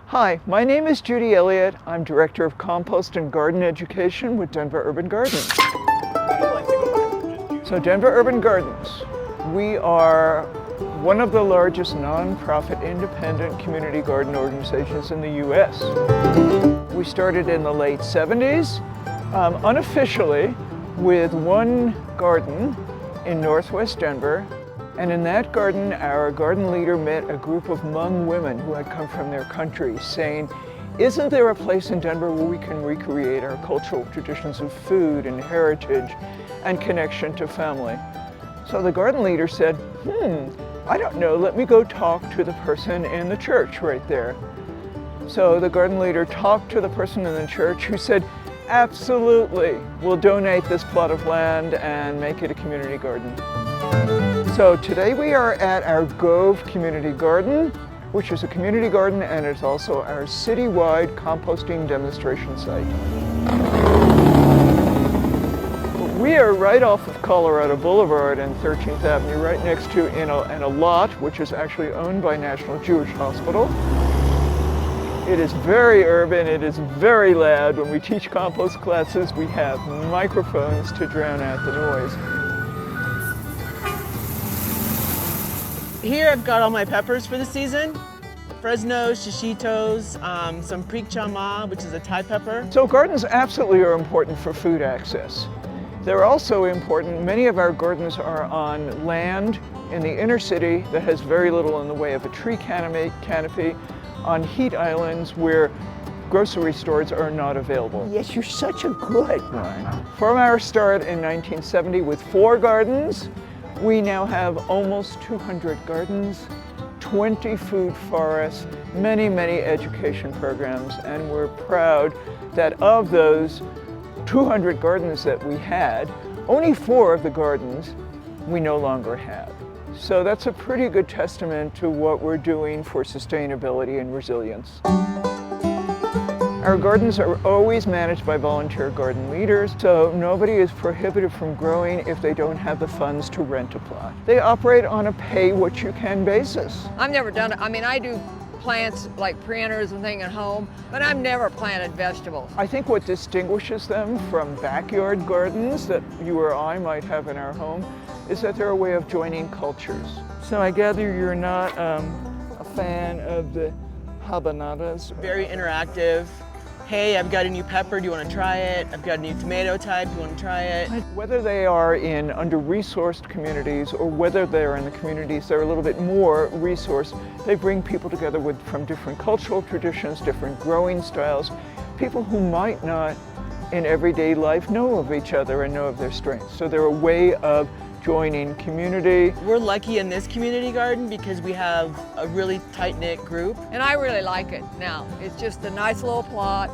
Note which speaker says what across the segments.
Speaker 1: Hi, my name is Judy Elliott. I'm Director of Compost and Garden Education with Denver Urban Gardens. So Denver Urban Gardens, we are one of the largest nonprofit independent community garden organizations in the U.S. We started in the late 70s, unofficially, with one garden in Northwest Denver. And in that garden, our garden leader met a group of Hmong women who had come from their country saying, isn't there a place in Denver where we can recreate our cultural traditions of food and heritage and connection to family? So the garden leader said, I don't know, let me go talk to the person in the church right there. So the garden leader talked to the person in the church who said, absolutely, we'll donate this plot of land and make it a community garden. So today we are at our Gove Community Garden, which is a community garden and it's also our citywide composting demonstration site. We are right off of Colorado Boulevard and 13th Avenue, right next to in a lot which is actually owned by National Jewish Hospital. It is very urban, it is very loud. When we teach compost classes, we have microphones to drown out the noise.
Speaker 2: Here I've got all my peppers for the season. Fresnos, shishitos, some Preek Chama, which is a Thai pepper.
Speaker 1: So gardens absolutely are important for food access. They're also important, many of our gardens are on land in the inner city that has very little in the way of a tree canopy, on heat islands where grocery stores are not available.
Speaker 3: Yes, you're such a good one.
Speaker 1: From our start in 1970 with 4 gardens, we now have almost 200 gardens, 20 food forests, many, many education programs, and we're proud that of those 200 gardens that we had, only 4 of the gardens we no longer have. So that's a pretty good testament to what we're doing for sustainability and resilience. Our gardens are always managed by volunteer garden leaders, so nobody is prohibited from growing if they don't have the funds to rent a plot. They operate on a pay-what-you-can basis.
Speaker 4: I've never done it. I mean, I do plants like pruners and things at home, but I've never planted vegetables.
Speaker 1: I think what distinguishes them from backyard gardens that you or I might have in our home is that they're a way of joining cultures. So I gather you're not a fan of the habanadas?
Speaker 2: Very interactive. Hey, I've got a new pepper, do you want to try it? I've got a new tomato type, do you want to try it?
Speaker 1: Whether they are in under-resourced communities or whether they're in the communities that are a little bit more resourced, they bring people together from different cultural traditions, different growing styles, people who might not in everyday life know of each other and know of their strengths. So they're a way of joining community.
Speaker 2: We're lucky in this community garden because we have a really tight-knit group.
Speaker 4: And I really like it now. It's just a nice little plot,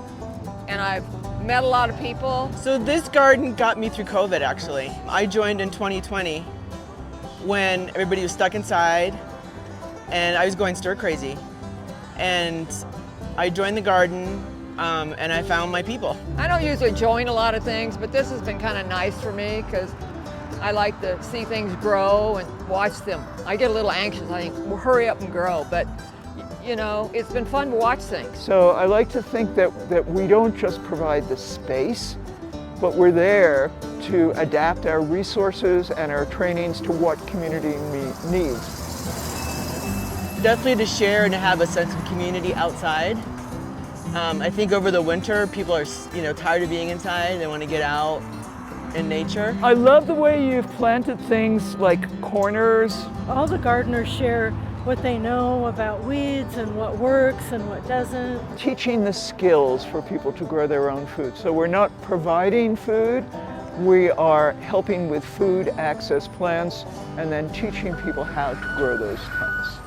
Speaker 4: and I've met a lot of people.
Speaker 2: So this garden got me through COVID, actually. I joined in 2020 when everybody was stuck inside and I was going stir crazy. And I joined the garden and I found my people. I
Speaker 4: don't usually join a lot of things, but this has been kind of nice for me because I like to see things grow and watch them. I get a little anxious, I think, well, hurry up and grow, but you know, it's been fun to watch things.
Speaker 1: So I like to think that we don't just provide the space, but we're there to adapt our resources and our trainings to what community needs.
Speaker 2: Definitely to share and to have a sense of community outside. I think over the winter, people are tired of being inside, they want to get out in nature.
Speaker 1: I love the way you've planted things like corners.
Speaker 5: All the gardeners share what they know about weeds and what works and what doesn't.
Speaker 1: Teaching the skills for people to grow their own food. So we're not providing food, we are helping with food access plans and then teaching people how to grow those things.